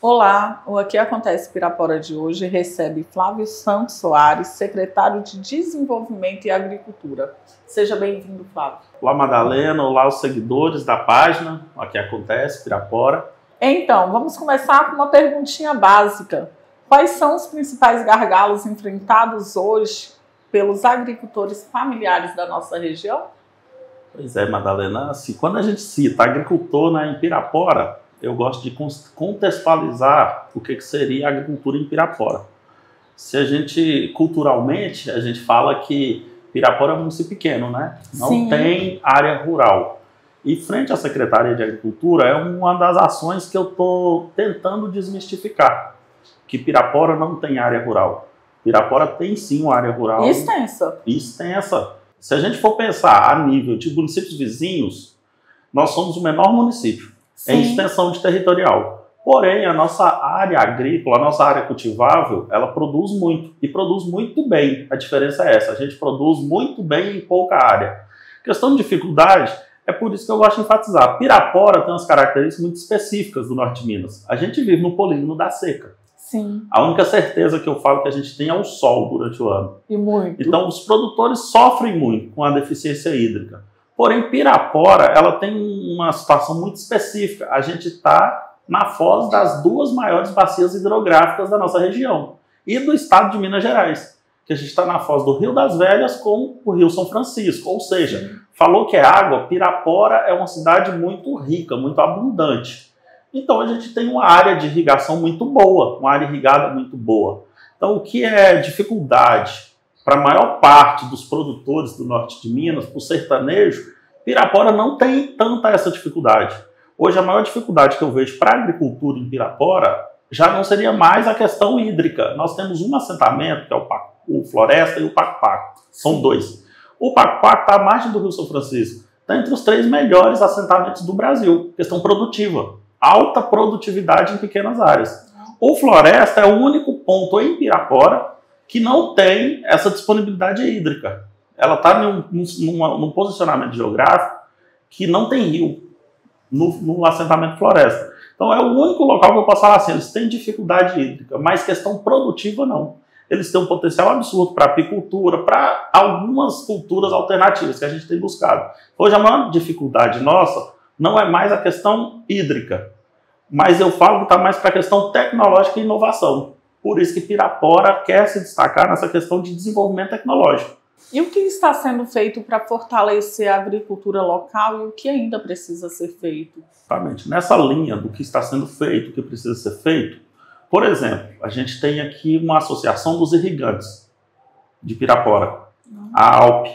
Olá, o Aqui Acontece Pirapora de hoje recebe Flávio Santos Soares, secretário de Desenvolvimento e Agricultura. Seja bem-vindo, Flávio. Olá, Madalena. Olá, os seguidores da página Aqui Acontece Pirapora. Então, vamos começar com uma perguntinha básica. Quais são os principais gargalos enfrentados hoje pelos agricultores familiares da nossa região? Pois é, Madalena. Assim, quando a gente cita agricultor em Pirapora, eu gosto de contextualizar o que seria a agricultura em Pirapora. Se a gente, culturalmente, a gente fala que Pirapora é um município pequeno, né? Não Sim. tem área rural. E frente à Secretaria de Agricultura, é uma das ações que eu estou tentando desmistificar. Que Pirapora não tem área rural. Pirapora tem sim uma área rural. Extensa. Extensa. Se a gente for pensar a nível de municípios vizinhos, nós somos o menor município em extensão de territorial. Porém, a nossa área agrícola, a nossa área cultivável, ela produz muito. E produz muito bem. A diferença é essa. A gente produz muito bem em pouca área. Questão de dificuldade, é por isso que eu gosto de enfatizar. Pirapora tem umas características muito específicas do norte de Minas. A gente vive no polígono da seca. Sim. A única certeza que eu falo que a gente tem é o sol durante o ano. E muito. Então, os produtores sofrem muito com a deficiência hídrica. Porém, Pirapora, ela tem uma situação muito específica. A gente está na foz das duas maiores bacias hidrográficas da nossa região e do estado de Minas Gerais, que a gente está na foz do Rio das Velhas com o Rio São Francisco. Ou seja, falou que é água, Pirapora é uma cidade muito rica, muito abundante. Então, a gente tem uma área de irrigação muito boa, uma área irrigada muito boa. Então, o que é dificuldade para a maior parte dos produtores do norte de Minas, para o sertanejo, Pirapora não tem tanta essa dificuldade. Hoje, a maior dificuldade que eu vejo para a agricultura em Pirapora já não seria mais a questão hídrica. Nós temos um assentamento, que é o Floresta e o Paco-Paco. São dois. O Paco-Paco está à margem do Rio São Francisco. Está entre os 3 melhores assentamentos do Brasil. Questão produtiva. Alta produtividade em pequenas áreas. O Floresta é o único ponto em Pirapora que não tem essa disponibilidade hídrica. Ela está num posicionamento geográfico que não tem rio no assentamento Floresta. Então é o único local que eu posso falar assim, eles têm dificuldade hídrica, mas questão produtiva não. Eles têm um potencial absurdo para apicultura, para algumas culturas alternativas que a gente tem buscado. Hoje a maior dificuldade nossa não é mais a questão hídrica, mas eu falo que está mais para a questão tecnológica e inovação. Por isso que Pirapora quer se destacar nessa questão de desenvolvimento tecnológico. E o que está sendo feito para fortalecer a agricultura local e o que ainda precisa ser feito? Exatamente. Nessa linha do que está sendo feito, o que precisa ser feito, por exemplo, a gente tem aqui uma associação dos irrigantes de Pirapora, a ALP,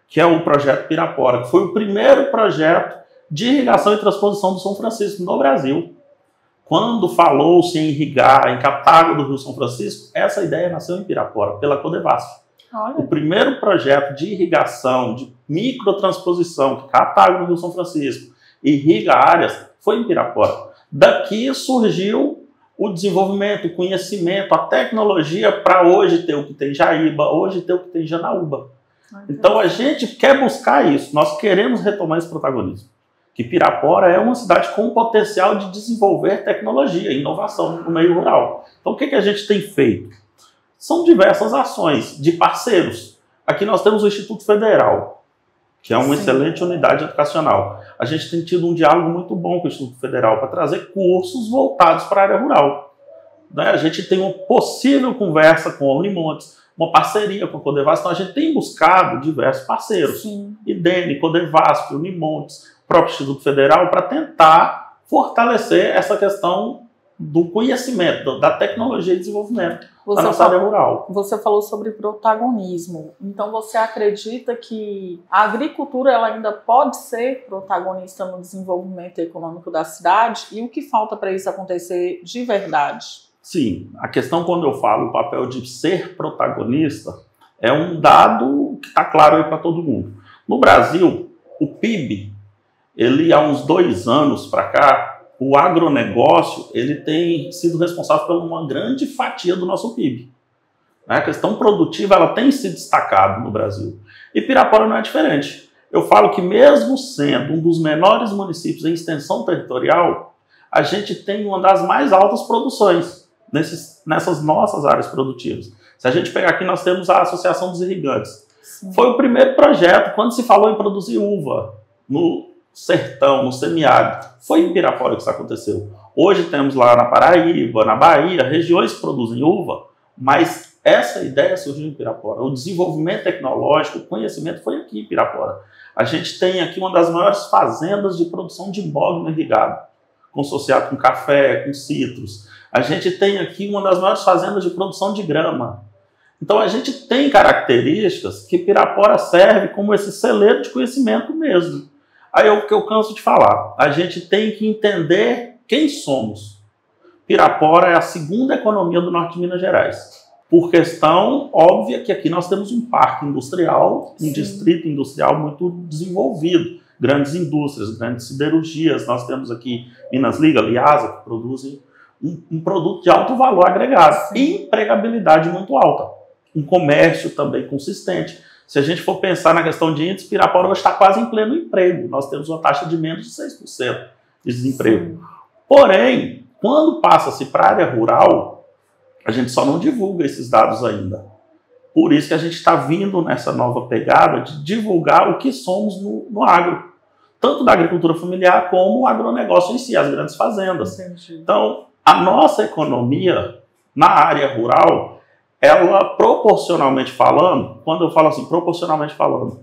que é o projeto Pirapora, que foi o primeiro projeto de irrigação e transposição do São Francisco no Brasil. Quando falou-se em irrigar, em captar água do Rio São Francisco, essa ideia nasceu em Pirapora, pela Codevasf. O primeiro projeto de irrigação, de microtransposição, que capta água do Rio São Francisco e irriga áreas, foi em Pirapora. Daqui surgiu o desenvolvimento, o conhecimento, a tecnologia para hoje ter o que tem Jaíba, hoje ter o que tem Janaúba. Então a gente quer buscar isso, nós queremos retomar esse protagonismo. Que Pirapora é uma cidade com potencial de desenvolver tecnologia e inovação no meio rural. Então o que a gente tem feito? São diversas ações de parceiros. Aqui nós temos o Instituto Federal, que é uma excelente unidade educacional. A gente tem tido um diálogo muito bom com o Instituto Federal para trazer cursos voltados para a área rural. A gente tem uma possível conversa com a Unimontes, uma parceria com a Codevasf. Então a gente tem buscado diversos parceiros. IDENE, Codevasf, Unimontes, próprio Instituto Federal, para tentar fortalecer essa questão do conhecimento, da tecnologia e desenvolvimento da nossa área rural. Você falou sobre protagonismo. Então você acredita que a agricultura ela ainda pode ser protagonista no desenvolvimento econômico da cidade? E o que falta para isso acontecer de verdade? Sim, a questão quando eu falo o papel de ser protagonista é um dado que está claro aí para todo mundo. No Brasil, o PIB, ele há uns 2 anos para cá, o agronegócio ele tem sido responsável por uma grande fatia do nosso PIB. A questão produtiva ela tem se destacado no Brasil. E Pirapora não é diferente. Eu falo que mesmo sendo um dos menores municípios em extensão territorial, a gente tem uma das mais altas produções nessas nossas áreas produtivas. Se a gente pegar aqui, nós temos a Associação dos Irrigantes. Sim. Foi o primeiro projeto, quando se falou em produzir uva no sertão, no semiárido. Foi em Pirapora que isso aconteceu. Hoje temos lá na Paraíba, na Bahia, regiões que produzem uva, mas essa ideia surgiu em Pirapora. O desenvolvimento tecnológico, o conhecimento foi aqui em Pirapora. A gente tem aqui uma das maiores fazendas de produção de mogno irrigado, consociado com café, com citros. A gente tem aqui uma das maiores fazendas de produção de grama. Então a gente tem características que Pirapora serve como esse celeiro de conhecimento mesmo. Aí é o que eu canso de falar. A gente tem que entender quem somos. Pirapora é a segunda economia do norte de Minas Gerais. Por questão óbvia que aqui nós temos um parque industrial, um distrito industrial muito desenvolvido. Grandes indústrias, grandes siderurgias. Nós temos aqui Minas Liga, Liasa, que produzem um produto de alto valor agregado. E empregabilidade muito alta. Um comércio também consistente. Se a gente for pensar na questão de índice, Pirapora hoje está quase em pleno emprego. Nós temos uma taxa de menos de 6% de desemprego. Sim. Porém, quando passa-se para a área rural, a gente só não divulga esses dados ainda. Por isso que a gente está vindo nessa nova pegada de divulgar o que somos no agro. Tanto da agricultura familiar como o agronegócio em si, as grandes fazendas. Entendi. Então, a nossa economia na área rural, ela proporcionalmente falando, quando eu falo assim, proporcionalmente falando,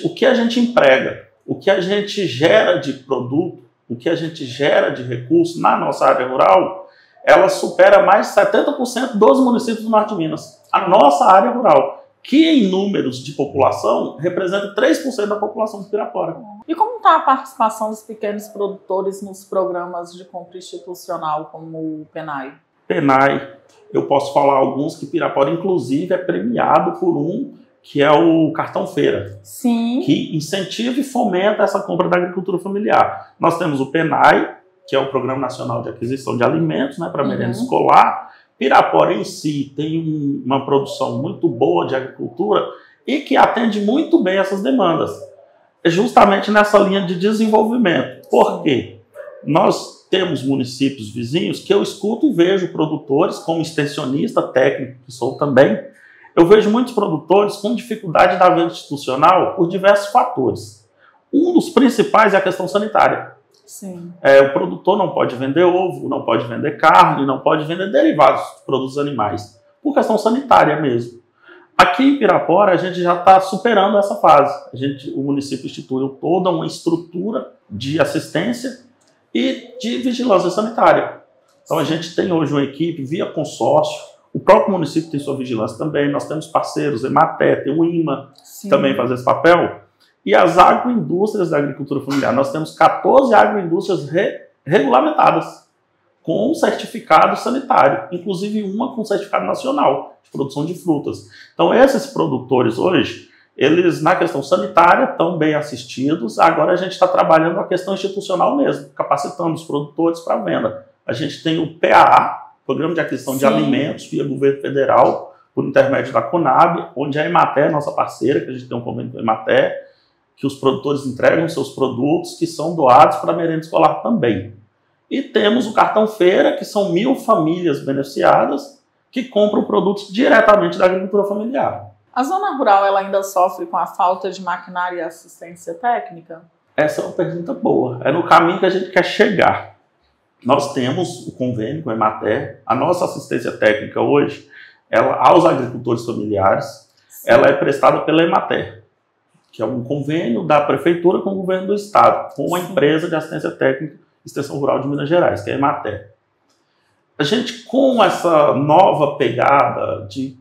o que a gente emprega, o que a gente gera de produto, o que a gente gera de recurso na nossa área rural, ela supera mais de 70% dos municípios do norte de Minas. A nossa área rural, que em números de população, representa 3% da população de Pirapora. E como está a participação dos pequenos produtores nos programas de compra institucional, como o PENAI? PENAI, eu posso falar alguns que Pirapora, inclusive, é premiado por um que é o Cartão Feira. Sim. Que incentiva e fomenta essa compra da agricultura familiar. Nós temos o PENAI, que é o Programa Nacional de Aquisição de Alimentos, né, para merenda escolar. Pirapora em si tem uma produção muito boa de agricultura e que atende muito bem essas demandas. É justamente nessa linha de desenvolvimento. Por quê? Nós temos municípios vizinhos que eu escuto e vejo produtores, como extensionista técnico que sou também, eu vejo muitos produtores com dificuldade da venda institucional por diversos fatores. Um dos principais é a questão sanitária. Sim. O produtor não pode vender ovo, não pode vender carne, não pode vender derivados de produtos animais, por questão sanitária mesmo. Aqui em Pirapora, a gente já está superando essa fase. O município instituiu toda uma estrutura de assistência e de vigilância sanitária. Então a gente tem hoje uma equipe via consórcio, o próprio município tem sua vigilância também, nós temos parceiros, Emater, tem o IMA, que também faz esse papel. E as agroindústrias da agricultura familiar. Nós temos 14 agroindústrias regulamentadas com certificado sanitário, inclusive uma com certificado nacional de produção de frutas. Então, esses produtores hoje, eles, na questão sanitária, estão bem assistidos. Agora a gente está trabalhando a questão institucional mesmo, capacitando os produtores para venda. A gente tem o PAA, Programa de Aquisição de Alimentos, via governo federal, por intermédio da Conab, onde a Emater, nossa parceira, que a gente tem um convênio com a Emater, que os produtores entregam seus produtos que são doados para a merenda escolar também. E temos o Cartão Feira, que são 1.000 famílias beneficiadas que compram produtos diretamente da agricultura familiar. A zona rural ela ainda sofre com a falta de maquinária e assistência técnica? Essa é uma pergunta boa. É no caminho que a gente quer chegar. Nós temos o convênio com a Emater. A nossa assistência técnica hoje, aos agricultores familiares, ela é prestada pela Emater, que é um convênio da prefeitura com o governo do estado, com uma empresa de assistência técnica e extensão rural de Minas Gerais, que é a Emater. A gente, com essa nova pegada de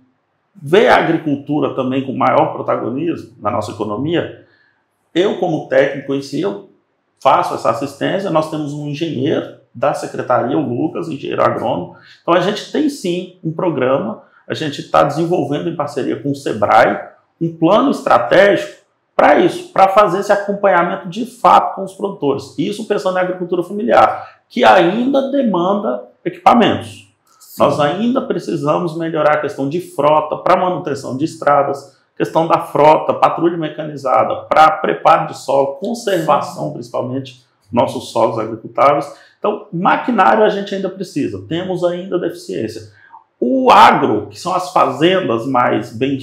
ver a agricultura também com maior protagonismo na nossa economia, eu, como técnico em si, eu faço essa assistência. Nós temos um engenheiro da secretaria, o Lucas, engenheiro agrônomo. Então, a gente tem sim um programa, a gente está desenvolvendo em parceria com o Sebrae um plano estratégico para isso, para fazer esse acompanhamento de fato com os produtores. Isso pensando na agricultura familiar, que ainda demanda equipamentos. Sim. Nós ainda precisamos melhorar a questão de frota para manutenção de estradas, questão da frota, patrulha mecanizada, para preparo de solo, conservação principalmente, nossos solos agricultáveis. Então, maquinário a gente ainda precisa, temos ainda deficiência. O agro, que são as fazendas mais bem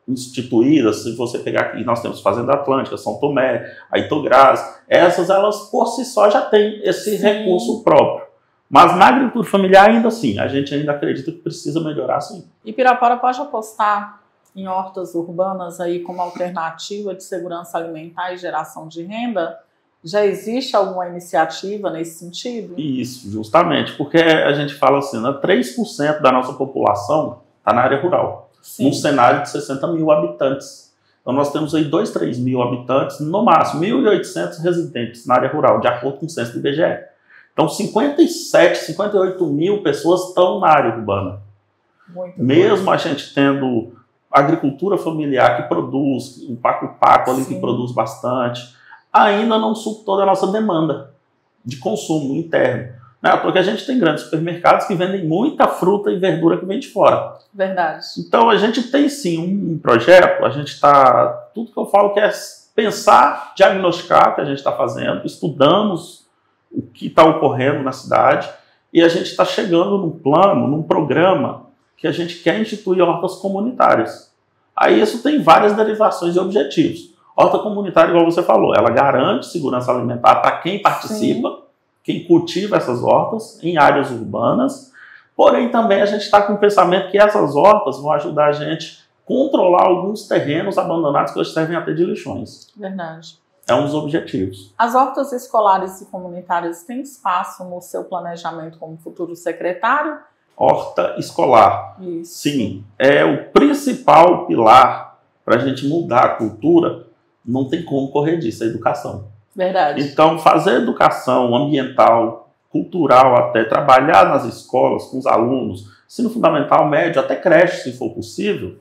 instituídas, se você pegar aqui, nós temos Fazenda Atlântica, São Tomé, a Itogras, essas elas por si só já têm esse recurso próprio. Mas na agricultura familiar ainda assim, a gente ainda acredita que precisa melhorar sim. E Pirapora pode apostar em hortas urbanas aí como alternativa de segurança alimentar e geração de renda? Já existe alguma iniciativa nesse sentido? Isso, justamente, porque a gente fala assim, né, 3% da nossa população está na área rural, num cenário de 60 mil habitantes. Então nós temos aí 2, 3 mil habitantes, no máximo 1.800 residentes na área rural, de acordo com o censo do IBGE. Então 57, 58 mil pessoas estão na área urbana. Muito mesmo bom. A gente tendo agricultura familiar que produz, o paco-paco ali que produz bastante, ainda não supre toda a nossa demanda de consumo interno. Né? Porque a gente tem grandes supermercados que vendem muita fruta e verdura que vem de fora. Verdade. Então a gente tem sim um projeto, a gente está, tudo que eu falo que é pensar, diagnosticar o que a gente está fazendo, estudamos o que está ocorrendo na cidade e a gente está chegando num plano, num programa que a gente quer instituir hortas comunitárias. Aí isso tem várias derivações e objetivos. Horta comunitária, igual você falou, ela garante segurança alimentar para quem participa, quem cultiva essas hortas em áreas urbanas, porém também a gente está com o pensamento que essas hortas vão ajudar a gente a controlar alguns terrenos abandonados que hoje servem até de lixões. Verdade. É um dos objetivos. As hortas escolares e comunitárias têm espaço no seu planejamento como futuro secretário? Horta escolar. Isso. Sim, é o principal pilar para a gente mudar a cultura. Não tem como correr disso, a educação. Verdade. Então, fazer educação ambiental, cultural até, trabalhar nas escolas com os alunos, ensino fundamental, médio, até creche, se for possível,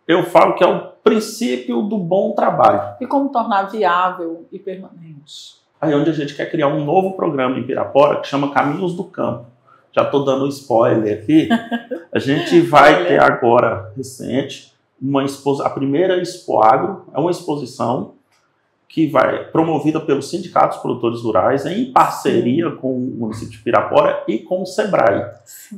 eu falo que é o princípio do bom trabalho. E como tornar viável e permanente? Aí é onde a gente quer criar um novo programa em Pirapora que chama Caminhos do Campo. Já estou dando um spoiler aqui. A gente vai ter agora, recente, a primeira Expo Agro, é uma exposição que vai promovida pelos sindicatos produtores rurais em parceria com o município de Pirapora e com o SEBRAE.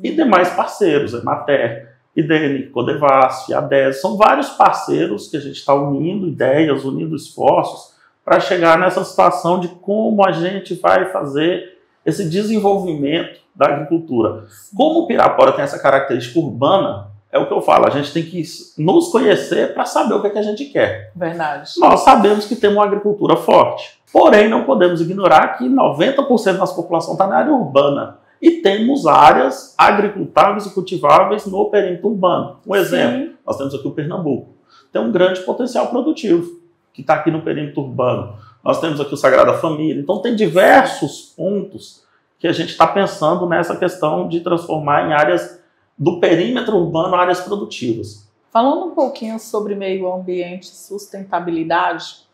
E demais parceiros, Emater, IDENE, Codevasf, ADES, são vários parceiros que a gente está unindo ideias, unindo esforços para chegar nessa situação de como a gente vai fazer esse desenvolvimento da agricultura. Como Pirapora tem essa característica urbana, é o que eu falo, a gente tem que nos conhecer para saber o que a gente quer. Verdade. Nós sabemos que temos uma agricultura forte, porém não podemos ignorar que 90% da nossa população está na área urbana e temos áreas agricultáveis e cultiváveis no perímetro urbano. Um exemplo, nós temos aqui o Pernambuco, tem um grande potencial produtivo que está aqui no perímetro urbano. Nós temos aqui o Sagrada Família, então tem diversos pontos que a gente está pensando nessa questão de transformar em áreas do perímetro urbano, áreas produtivas. Falando um pouquinho sobre meio ambiente e sustentabilidade,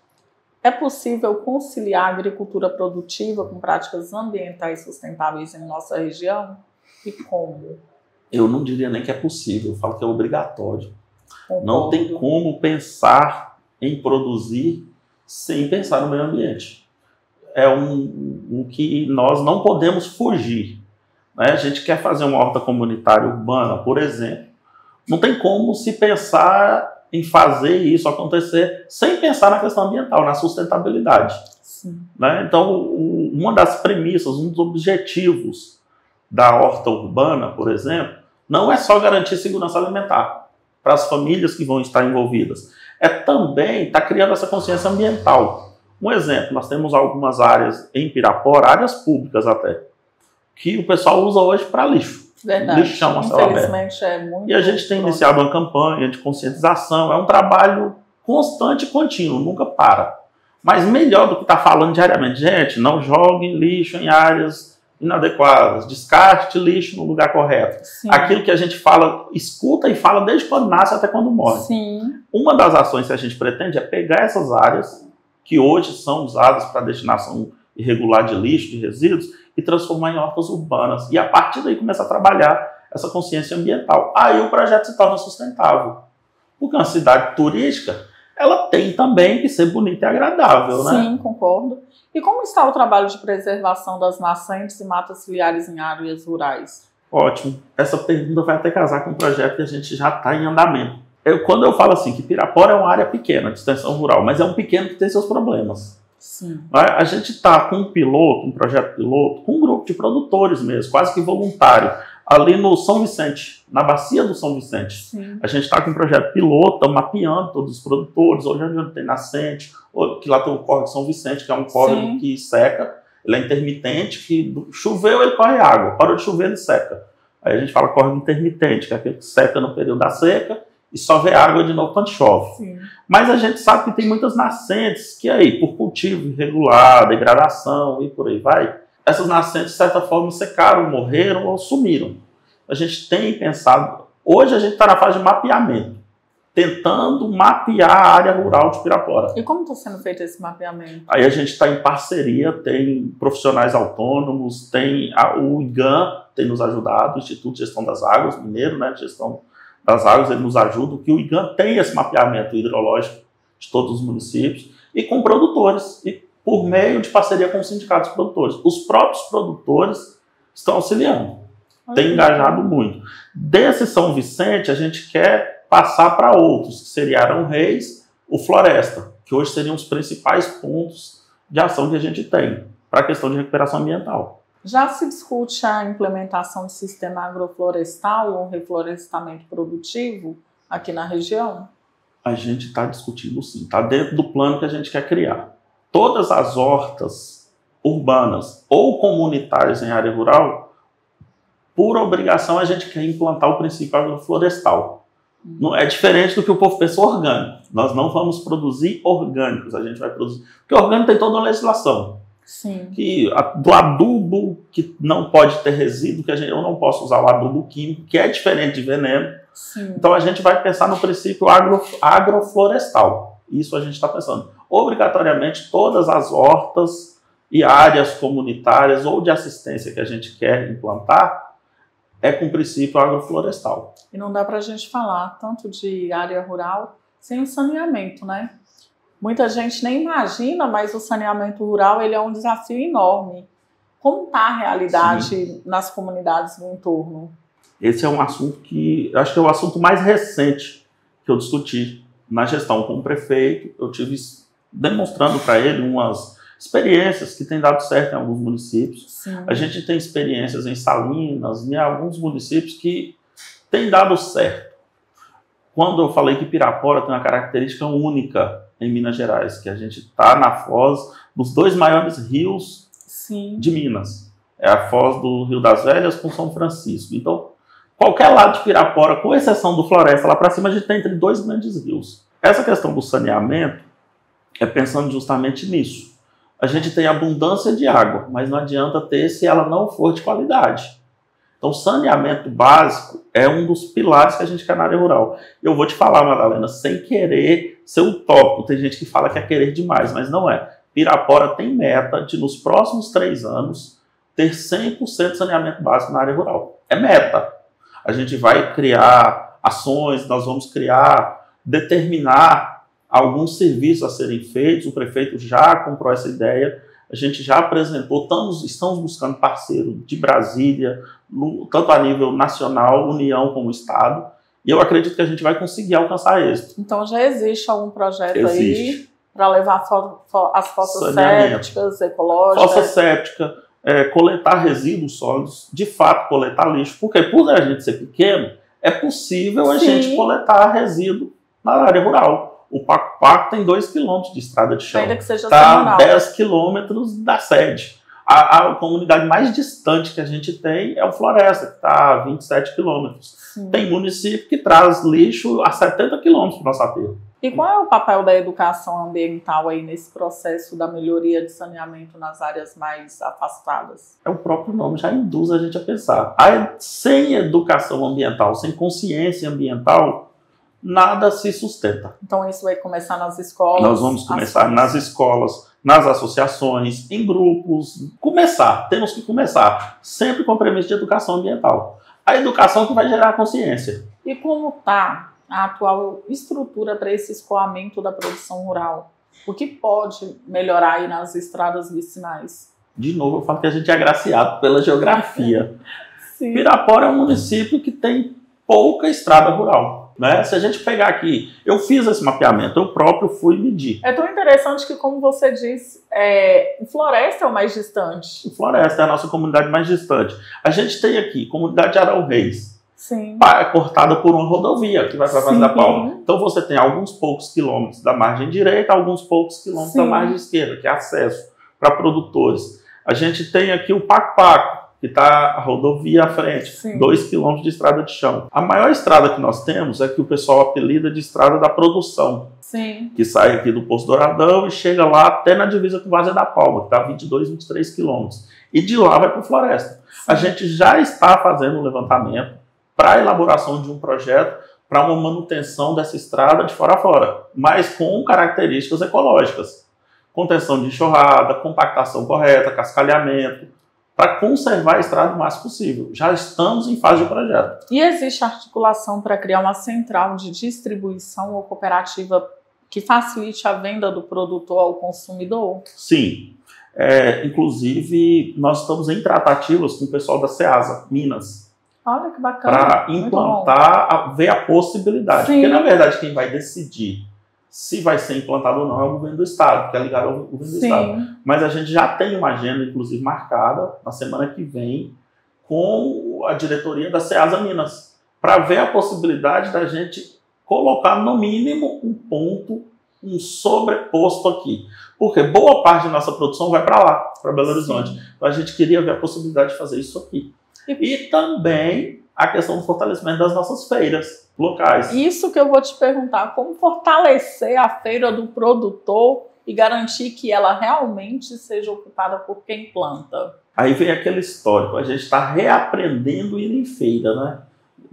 é possível conciliar a agricultura produtiva com práticas ambientais sustentáveis em nossa região? E como? Eu não diria nem que é possível, eu falo que é obrigatório. Concordo. Não tem como pensar em produzir sem pensar no meio ambiente. É um que nós não podemos fugir. Né? A gente quer fazer uma horta comunitária urbana, por exemplo. Não tem como se pensar em fazer isso acontecer sem pensar na questão ambiental, na sustentabilidade. Né? Então, uma das premissas, um dos objetivos da horta urbana, por exemplo, não é só garantir segurança alimentar para as famílias que vão estar envolvidas. É também estar criando essa consciência ambiental. Um exemplo, nós temos algumas áreas em Pirapora, áreas públicas até, que o pessoal usa hoje para lixo. Verdade. Lixão a céu aberto. Infelizmente é muito. E a gente tem iniciado uma campanha de conscientização, é um trabalho constante e contínuo, nunca para. Mas melhor do que estar falando diariamente, gente, não jogue lixo em áreas inadequadas, descarte lixo no lugar correto. Sim. Aquilo que a gente fala, escuta e fala desde quando nasce até quando morre. Sim. Uma das ações que a gente pretende é pegar essas áreas que hoje são usadas para destinação irregular de lixo, de resíduos, e transformar em hortas urbanas. E a partir daí começar a trabalhar essa consciência ambiental. Aí o projeto se torna sustentável. Porque uma cidade turística, ela tem também que ser bonita e agradável, né? Sim, concordo. E como está o trabalho de preservação das nascentes e matas ciliares em áreas rurais? Ótimo. Essa pergunta vai até casar com um projeto que a gente já está em andamento. Quando eu falo assim, que Pirapora é uma área pequena de extensão rural, mas é um pequeno que tem seus problemas. Sim. A gente está com um projeto piloto, com um grupo de produtores mesmo, quase que voluntário, ali no São Vicente, na bacia do São Vicente. Sim. A gente está com um projeto piloto, mapeando todos os produtores, onde tem nascente, que lá tem o córrego São Vicente, que é um córrego que seca, ele é intermitente, que choveu ele corre água, parou de chover ele seca. Aí a gente fala córrego intermitente, que é aquele que seca no período da seca e só vê água de novo quando chove. Sim. Mas a gente sabe que tem muitas nascentes que aí, por cultivo irregular, degradação e por aí vai, essas nascentes de certa forma secaram, morreram ou sumiram. A gente tem pensado, hoje a gente está na fase de mapeamento, tentando mapear a área rural de Pirapora. E como está sendo feito esse mapeamento? Aí a gente está em parceria, tem profissionais autônomos, tem o IGAM tem nos ajudado, o Instituto de Gestão das Águas, Mineiro, né, de Gestão das Águas, ele nos ajuda, que o IGAM tem esse mapeamento hidrológico de todos os municípios, e com produtores, e por meio de parceria com os sindicatos produtores. Os próprios produtores estão auxiliando, tem engajado muito. Desse São Vicente, a gente quer passar para outros, que seria Arão Reis, o Floresta, que hoje seriam os principais pontos de ação que a gente tem para a questão de recuperação ambiental. Já se discute a implementação de sistema agroflorestal ou reflorestamento produtivo aqui na região? A gente está discutindo sim, está dentro do plano que a gente quer criar. Todas as hortas urbanas ou comunitárias em área rural, por obrigação a gente quer implantar o princípio agroflorestal. Não é diferente do que o povo pensa orgânico. Nós não vamos produzir orgânicos, a gente vai produzir. Porque orgânico tem toda uma legislação. Sim. Do adubo, que não pode ter resíduo, eu não posso usar o adubo químico, que é diferente de veneno. Sim. Então a gente vai pensar no princípio agroflorestal. Isso a gente está pensando. Obrigatoriamente, todas as hortas e áreas comunitárias ou de assistência que a gente quer implantar é com o princípio agroflorestal. E não dá para a gente falar tanto de área rural sem o saneamento, né? Muita gente nem imagina, mas o saneamento rural ele é um desafio enorme. Como está a realidade nas comunidades do entorno? Esse é um assunto que, acho que é o assunto mais recente que eu discuti na gestão com o prefeito. Eu tive demonstrando para ele umas experiências que têm dado certo em alguns municípios. Sim. A gente tem experiências em Salinas, em alguns municípios que têm dado certo. Quando eu falei que Pirapora tem uma característica única em Minas Gerais, que a gente está na foz dos dois maiores rios de Minas. É a foz do Rio das Velhas com São Francisco. Então, qualquer lado de Pirapora, com exceção do Floresta, lá para cima a gente tem entre dois grandes rios. Essa questão do saneamento é pensando justamente nisso. A gente tem abundância de água, mas não adianta ter se ela não for de qualidade. Então, saneamento básico é um dos pilares que a gente quer na área rural. Eu vou te falar, Madalena, sem querer ser utópico, tem gente que fala que é querer demais, mas não é. Pirapora tem meta de, nos próximos 3 anos, ter 100% de saneamento básico na área rural. É meta. A gente vai criar ações, nós vamos determinar alguns serviços a serem feitos. O prefeito já comprou essa ideia, a gente já apresentou, estamos buscando parceiro de Brasília, tanto a nível nacional, União como Estado, e eu acredito que a gente vai conseguir alcançar êxito. Então já existe algum projeto aí para levar as fossas sépticas, ecológicas? Fossa séptica, coletar resíduos sólidos, de fato coletar lixo, porque por a gente ser pequeno, é possível a gente coletar resíduo na área rural. O Paco tem 2 quilômetros de estrada de chão. Ainda que seja está a 10 quilômetros da sede. A comunidade mais distante que a gente tem é o Floresta, que está a 27 quilômetros. Tem município que traz lixo a 70 quilômetros para o nosso aterro. E qual é o papel da educação ambiental aí nesse processo da melhoria de saneamento nas áreas mais afastadas? O próprio nome já induz a gente a pensar. Sem educação ambiental, sem consciência ambiental, nada se sustenta. Então isso vai começar nas escolas? Nós vamos começar nas escolas, nas associações, em grupos. Temos que começar, sempre com a premissa de educação ambiental. A educação que vai gerar consciência. E como está a atual estrutura para esse escoamento da produção rural? O que pode melhorar aí nas estradas vicinais? De novo, eu falo que a gente é agraciado pela geografia. Sim. Pirapora é um município que tem pouca estrada rural, né? Se a gente pegar aqui, eu fiz esse mapeamento, eu próprio fui medir. É tão interessante que, como você disse, o Floresta é o mais distante. O Floresta é a nossa comunidade mais distante. A gente tem aqui, comunidade de Arão Reis, Sim. cortada por uma rodovia que vai para a Vaz da Palma. Então você tem alguns poucos quilômetros da margem direita, alguns poucos quilômetros da margem esquerda, que é acesso para produtores. A gente tem aqui o Paco-Paco, que está a rodovia à frente, 2 quilômetros de estrada de chão. A maior estrada que nós temos é que o pessoal apelida de estrada da produção, que sai aqui do Poço Douradão e chega lá até na divisa com Vaz da Palma, que está a 22, 23 quilômetros. E de lá vai para o Floresta. A gente já está fazendo um levantamento para a elaboração de um projeto para uma manutenção dessa estrada de fora a fora, mas com características ecológicas. Contenção de enxurrada, compactação correta, cascalhamento, para conservar a estrada o máximo possível. Já estamos em fase de projeto. E existe articulação para criar uma central de distribuição ou cooperativa que facilite a venda do produtor ao consumidor? Sim. Inclusive, nós estamos em tratativas com o pessoal da Ceasa, Minas. Olha que bacana. Para implantar, ver a possibilidade. Porque, na verdade, quem vai decidir se vai ser implantado ou não é o governo do estado, que é ligado ao governo do estado. Mas a gente já tem uma agenda, inclusive, marcada na semana que vem com a diretoria da Ceasa Minas, para ver a possibilidade da gente colocar, no mínimo, um ponto, um sobreposto aqui. Porque boa parte da nossa produção vai para lá, para Belo Horizonte. Então a gente queria ver a possibilidade de fazer isso aqui. E também a questão do fortalecimento das nossas feiras locais. Isso que eu vou te perguntar, como fortalecer a feira do produtor e garantir que ela realmente seja ocupada por quem planta? Aí vem aquele histórico, a gente está reaprendendo ir em feira, né?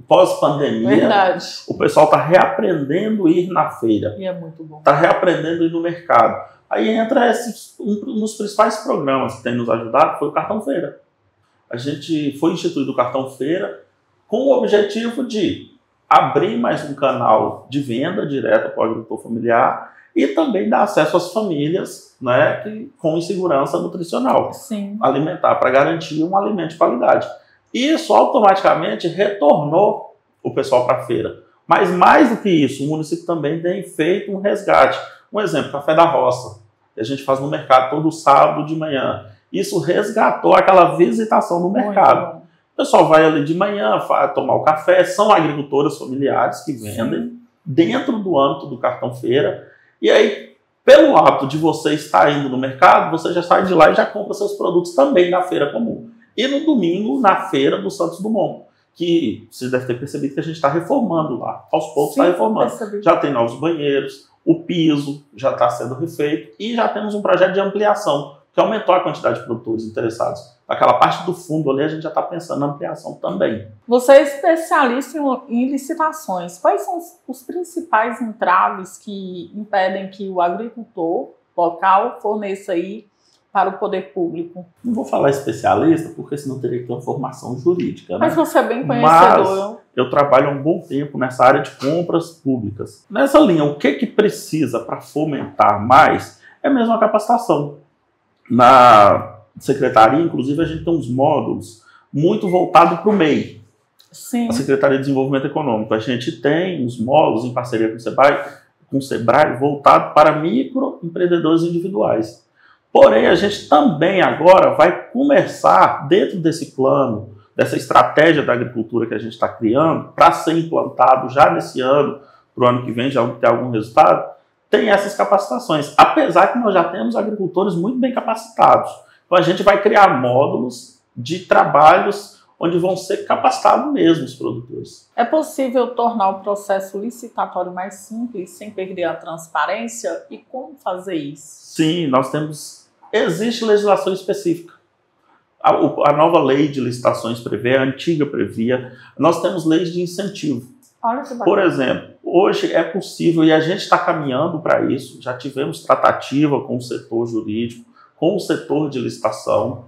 Pós-pandemia, o pessoal está reaprendendo ir na feira. E é muito bom. Está reaprendendo ir no mercado. Aí entra um dos principais programas que tem nos ajudado, foi o Cartão Feira. A gente foi instituído o Cartão Feira com o objetivo de abrir mais um canal de venda direta para o agricultor familiar e também dar acesso às famílias, né, com insegurança nutricional. Alimentar, para garantir um alimento de qualidade. Isso automaticamente retornou o pessoal para a feira. Mas mais do que isso, o município também tem feito um resgate. Um exemplo, Café da Roça, que a gente faz no mercado todo sábado de manhã. Isso resgatou aquela visitação no mercado. O pessoal vai ali de manhã tomar o café, são agricultoras familiares que vendem dentro do âmbito do Cartão Feira. E aí, pelo hábito de você estar indo no mercado, você já sai de lá e já compra seus produtos também na feira comum. E no domingo, na feira do Santos Dumont, que você deve ter percebido que a gente está reformando lá. Aos poucos está reformando. Já tem novos banheiros, o piso já está sendo refeito e já temos um projeto de ampliação, que aumentou a quantidade de produtores interessados. Aquela parte do fundo ali, a gente já está pensando na ampliação também. Você é especialista em licitações. Quais são os principais entraves que impedem que o agricultor local forneça aí para o poder público? Não vou falar especialista, porque senão teria que ter uma formação jurídica. Mas né? você é bem conhecedor. Mas eu trabalho há um bom tempo nessa área de compras públicas. Nessa linha, o que precisa para fomentar mais é mesmo a capacitação. Na secretaria, inclusive, a gente tem uns módulos muito voltados para o MEI. A Secretaria de Desenvolvimento Econômico. A gente tem uns módulos em parceria com o Sebrae voltado para microempreendedores individuais. Porém, a gente também agora vai começar, dentro desse plano, dessa estratégia da agricultura que a gente está criando, para ser implantado já nesse ano, para o ano que vem já ter algum resultado, tem essas capacitações. Apesar que nós já temos agricultores muito bem capacitados. Então a gente vai criar módulos de trabalhos onde vão ser capacitados mesmo os produtores. É possível tornar o processo licitatório mais simples sem perder a transparência? E como fazer isso? Sim, nós temos... Existe legislação específica. A nova lei de licitações prevê, a antiga previa. Nós temos leis de incentivo. Olha que bacana. Por exemplo, hoje é possível, e a gente está caminhando para isso, já tivemos tratativa com o setor jurídico, com o setor de licitação,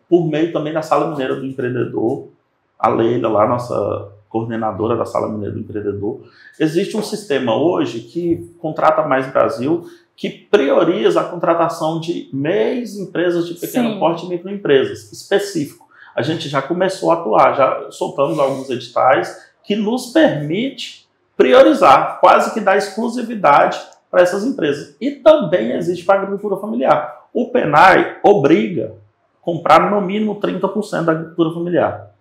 por meio também da Sala Mineira do Empreendedor, a Leila, lá, nossa coordenadora da Sala Mineira do Empreendedor. Existe um sistema hoje que contrata Mais Brasil, que prioriza a contratação de MEIs, empresas de pequeno porte e microempresas, específico. A gente já começou a atuar, já soltamos alguns editais que nos permite priorizar, quase que dar exclusividade para essas empresas. E também existe para a agricultura familiar. O PENAI obriga a comprar no mínimo 30% da agricultura familiar.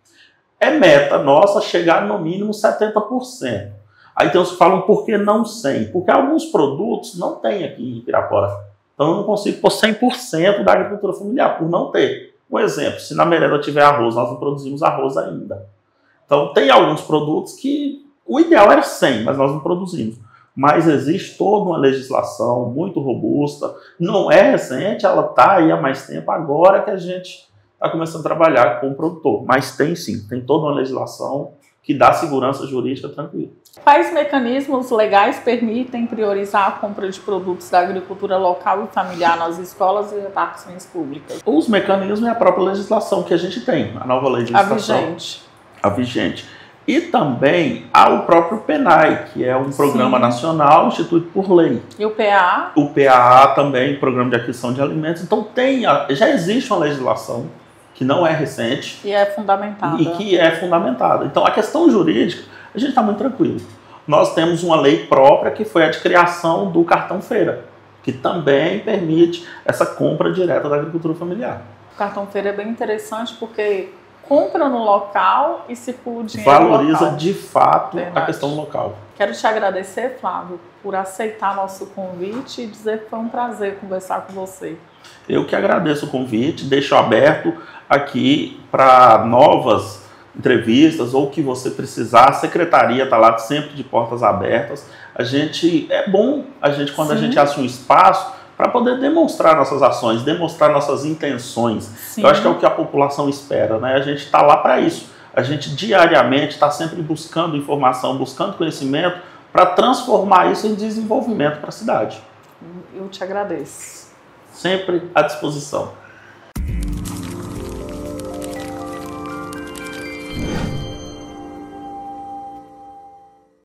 É meta nossa chegar no mínimo 70%. Aí tem uns que falam, por que não 100%? Porque alguns produtos não tem aqui em Pirapora. Então eu não consigo pôr 100% da agricultura familiar, por não ter. Um exemplo, se na merenda tiver arroz, nós não produzimos arroz ainda. Então tem alguns produtos que o ideal era 100%, mas nós não produzimos. Mas existe toda uma legislação muito robusta, não é recente, ela está aí há mais tempo, agora que a gente está começando a trabalhar com o produtor. Mas tem sim, tem toda uma legislação que dá segurança jurídica tranquila. Quais mecanismos legais permitem priorizar a compra de produtos da agricultura local e familiar nas escolas e repartições públicas? Os mecanismos é a própria legislação que a gente tem, a nova lei de licitação. A vigente. E também há o próprio PENAI, que é um programa nacional instituído por lei. E o PAA? O PAA também, Programa de Aquisição de Alimentos. Então já existe uma legislação que não é recente. E é fundamentada. E que é fundamentada. Então a questão jurídica, a gente está muito tranquilo. Nós temos uma lei própria que foi a de criação do cartão feira, que também permite essa compra direta da agricultura familiar. O cartão feira é bem interessante porque compra no local e circula o dinheiro valoriza local. De fato a questão local. Quero te agradecer, Flávio, por aceitar nosso convite e dizer que foi um prazer conversar com você. Eu que agradeço o convite, deixo aberto aqui para novas entrevistas ou que você precisar. A secretaria está lá sempre de portas abertas. É bom quando a gente acha um espaço para poder demonstrar nossas ações, demonstrar nossas intenções. Sim. Eu acho que é o que a população espera, né? A gente está lá para isso. A gente diariamente está sempre buscando informação, buscando conhecimento para transformar isso em desenvolvimento para a cidade. Eu te agradeço. Sempre à disposição.